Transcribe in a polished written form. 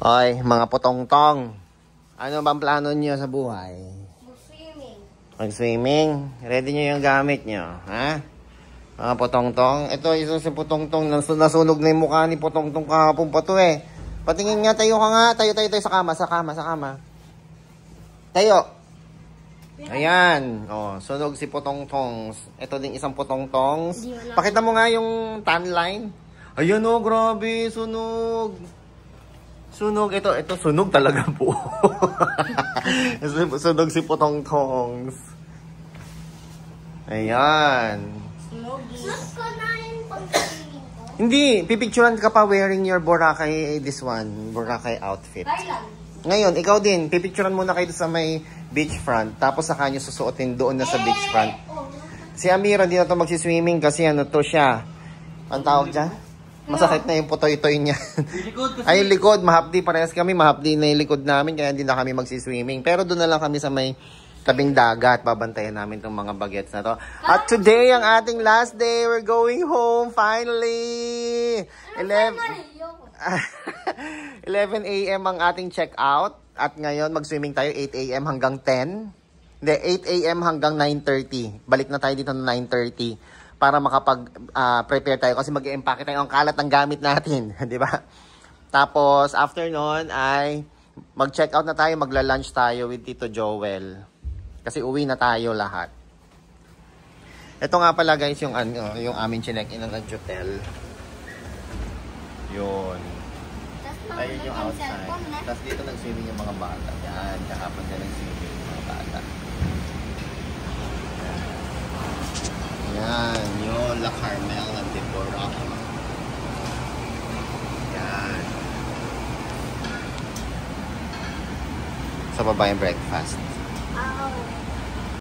Oy, mga potongtong. Ano bang plano niyo sa buhay? Mag-swimming. Mag-swimming? Ready niyo yung gamit niyo, ha? Mga potongtong. Ito, isa si potongtong. Nasunog na yung mukha ni potongtong kahapon pa to eh. Patingin nga, tayo ka nga. Tayo sa kama. Tayo. Ayan. Oh, sunog si potongtong. Ito din isang potongtong. Pakita mo nga yung tan line. Ayan oh, grabe. Sunog. Sunog. Ito sunog talaga po. Sunog si potongtong. Ayan. Hindi, pipicturean ka pa wearing your Boracay, this one, Boracay outfit. Ngayon, ikaw din, pipicturean muna kayo sa may beachfront, tapos saka nyo susuotin doon na sa beachfront. Si Amira, hindi na ito magsiswimming kasi ano to siya. Ang tawag dyan? Masakit na yung putoy-toy niya. Ay, yung likod, mahapdi, parehas kami, mahapdi na yung likod namin, kaya hindi na kami magsiswimming. Pero doon na lang kami sa may tabing dagat, babantayan namin itong mga bagets na to. At today, ang ating last day, we're going home, finally! 11 a.m. ang ating check-out. At ngayon, mag-swimming tayo 8 a.m. hanggang 10. Hindi, 8 a.m. hanggang 9:30. Balik na tayo dito ng 9:30 para makapag-prepare tayo kasi mag-i-empake tayo ang kalat ng gamit natin. Di ba? Tapos, after nun ay mag-check-out na tayo, magla-lunch tayo with Tito Joel. Kasi uwi na tayo lahat. Ito nga pala guys, yung aming chinek-in ng hotel. Yun. Ayun yung outside. Tapos dito nag-swimming yung mga bata. Yan, kahapon na nag-swimming yung mga bata. Yan, yun, La Carmel at Deborah. Yan. Sa baba yung breakfast.